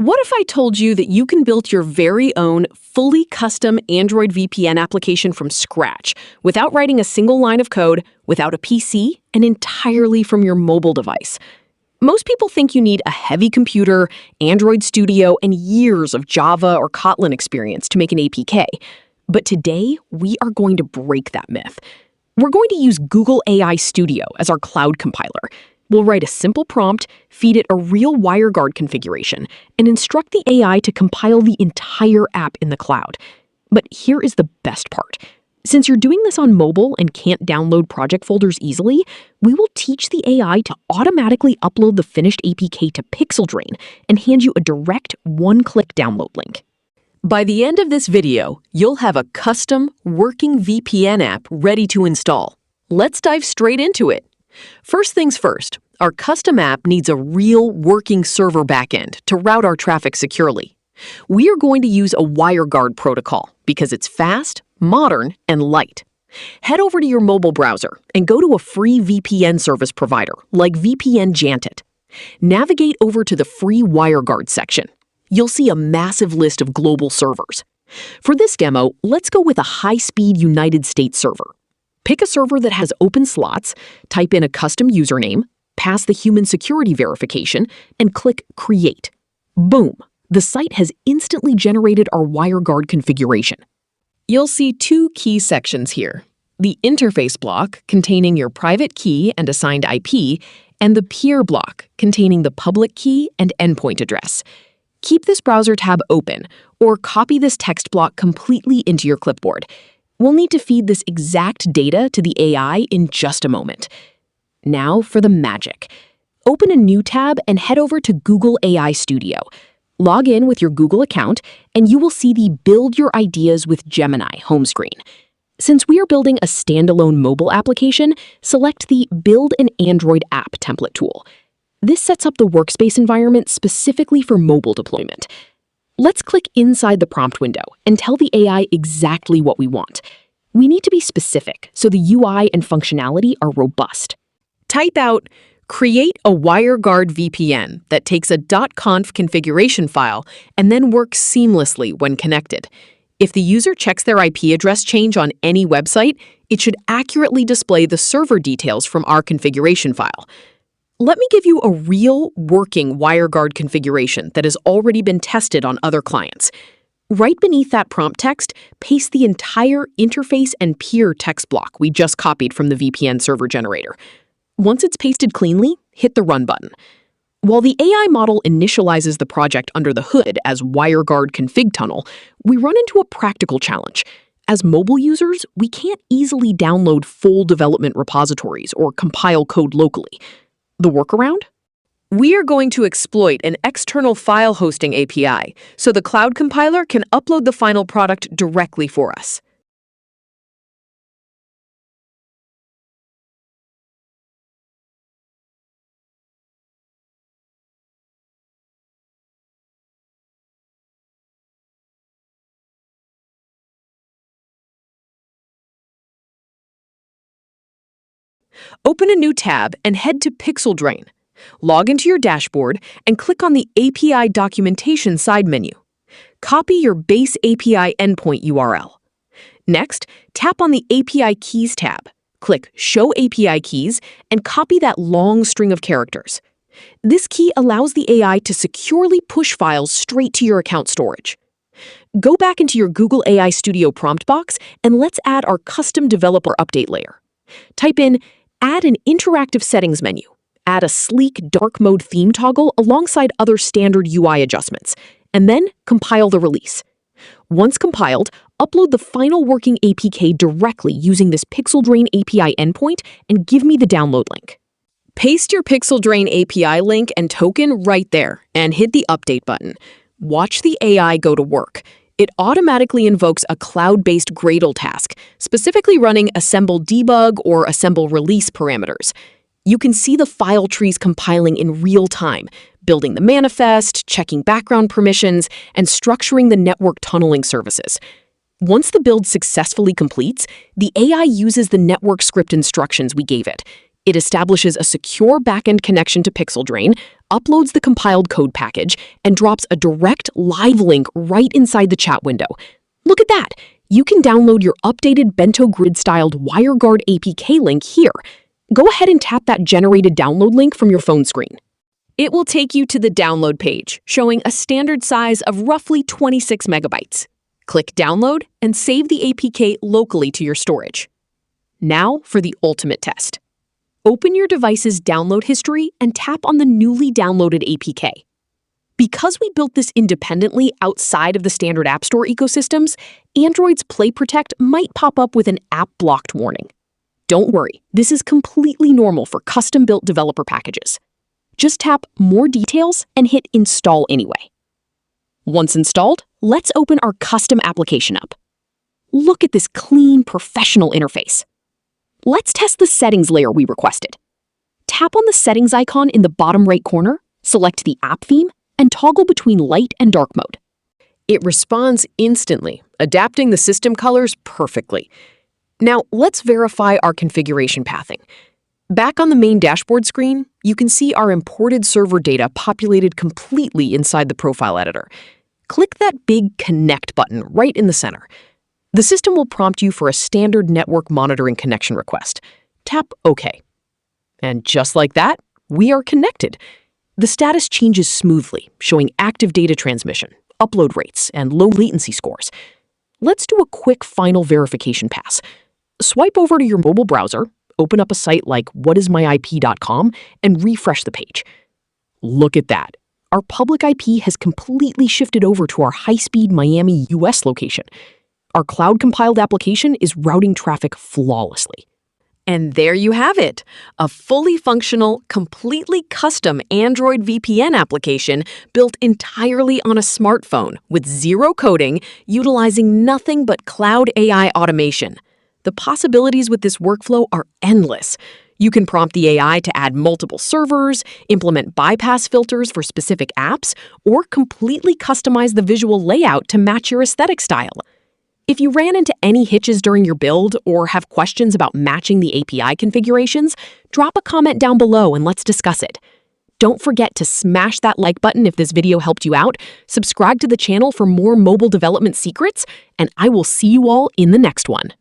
What if I told you that you can build your very own fully custom Android VPN application from scratch without writing a single line of code, without a PC, and entirely from your mobile device? Most people think you need a heavy computer, Android Studio, and years of Java or Kotlin experience to make an APK. But today, we are going to break that myth. We're going to use Google AI Studio as our cloud compiler. We'll write a simple prompt, feed it a real WireGuard configuration, and instruct the AI to compile the entire app in the cloud. But here is the best part. Since you're doing this on mobile and can't download project folders easily, we will teach the AI to automatically upload the finished APK to PixelDrain and hand you a direct one-click download link. By the end of this video, you'll have a custom, working VPN app ready to install. Let's dive straight into it. First things first, our custom app needs a real working server backend to route our traffic securely. We are going to use a WireGuard protocol because it's fast, modern, and light. Head over to your mobile browser and go to a free VPN service provider like VPN Jantit. Navigate over to the free WireGuard section. You'll see a massive list of global servers. For this demo, let's go with a high-speed United States server. Pick a server that has open slots, type in a custom username, pass the human security verification, and click Create. Boom! The site has instantly generated our WireGuard configuration. You'll see two key sections here: the interface block, containing your private key and assigned IP, and the peer block, containing the public key and endpoint address. Keep this browser tab open, or copy this text block completely into your clipboard. We'll need to feed this exact data to the AI in just a moment. Now for the magic. Open a new tab and head over to Google AI Studio. Log in with your Google account, and you will see the Build Your Ideas with Gemini home screen. Since we are building a standalone mobile application, select the Build an Android App template tool. This sets up the workspace environment specifically for mobile deployment. Let's click inside the prompt window and tell the AI exactly what we want. We need to be specific so the UI and functionality are robust. Type out, "Create a WireGuard VPN that takes a .conf configuration file and then works seamlessly when connected." If the user checks their IP address change on any website, it should accurately display the server details from our configuration file. Let me give you a real working WireGuard configuration that has already been tested on other clients. Right beneath that prompt text, paste the entire interface and peer text block we just copied from the VPN server generator. Once it's pasted cleanly, hit the Run button. While the AI model initializes the project under the hood as WireGuard config tunnel, we run into a practical challenge. As mobile users, we can't easily download full development repositories or compile code locally. The workaround? We are going to exploit an external file hosting API so the cloud compiler can upload the final product directly for us. Open a new tab and head to PixelDrain. Log into your dashboard and click on the API documentation side menu. Copy your base API endpoint URL. Next, tap on the API Keys tab. Click Show API Keys and copy that long string of characters. This key allows the AI to securely push files straight to your account storage. Go back into your Google AI Studio prompt box and let's add our custom developer update layer. Type in Add an interactive settings menu. Add a sleek dark mode theme toggle alongside other standard UI adjustments, and then compile the release. Once compiled, upload the final working APK directly using this PixelDrain API endpoint and give me the download link. Paste your PixelDrain API link and token right there and hit the update button. Watch the AI go to work. It automatically invokes a cloud-based Gradle task, specifically running assemble debug or assemble release parameters. You can see the file trees compiling in real time, building the manifest, checking background permissions, and structuring the network tunneling services. Once the build successfully completes, the AI uses the network script instructions we gave it. It establishes a secure backend connection to PixelDrain, uploads the compiled code package, and drops a direct live link right inside the chat window. Look at that! You can download your updated bento grid-styled WireGuard APK link here. Go ahead and tap that generated download link from your phone screen. It will take you to the download page, showing a standard size of roughly 26 megabytes. Click Download and save the APK locally to your storage. Now for the ultimate test. Open your device's download history and tap on the newly downloaded APK. Because we built this independently outside of the standard App Store ecosystems, Android's Play Protect might pop up with an app blocked warning. Don't worry, this is completely normal for custom-built developer packages. Just tap More Details and hit Install anyway. Once installed, let's open our custom application up. Look at this clean, professional interface. Let's test the settings layer we requested. Tap on the settings icon in the bottom right corner, select the app theme, and toggle between light and dark mode. It responds instantly, adapting the system colors perfectly. Now, let's verify our configuration pathing. Back on the main dashboard screen, you can see our imported server data populated completely inside the profile editor. Click that big Connect button right in the center. The system will prompt you for a standard network monitoring connection request. Tap OK. And just like that, we are connected. The status changes smoothly, showing active data transmission, upload rates, and low latency scores. Let's do a quick final verification pass. Swipe over to your mobile browser, open up a site like whatismyip.com, and refresh the page. Look at that. Our public IP has completely shifted over to our high-speed Miami, US location. Our cloud-compiled application is routing traffic flawlessly. And there you have it, a fully functional, completely custom Android VPN application built entirely on a smartphone with zero coding, utilizing nothing but cloud AI automation. The possibilities with this workflow are endless. You can prompt the AI to add multiple servers, implement bypass filters for specific apps, or completely customize the visual layout to match your aesthetic style. If you ran into any hitches during your build or have questions about matching the API configurations, drop a comment down below and let's discuss it. Don't forget to smash that like button if this video helped you out, subscribe to the channel for more mobile development secrets, and I will see you all in the next one.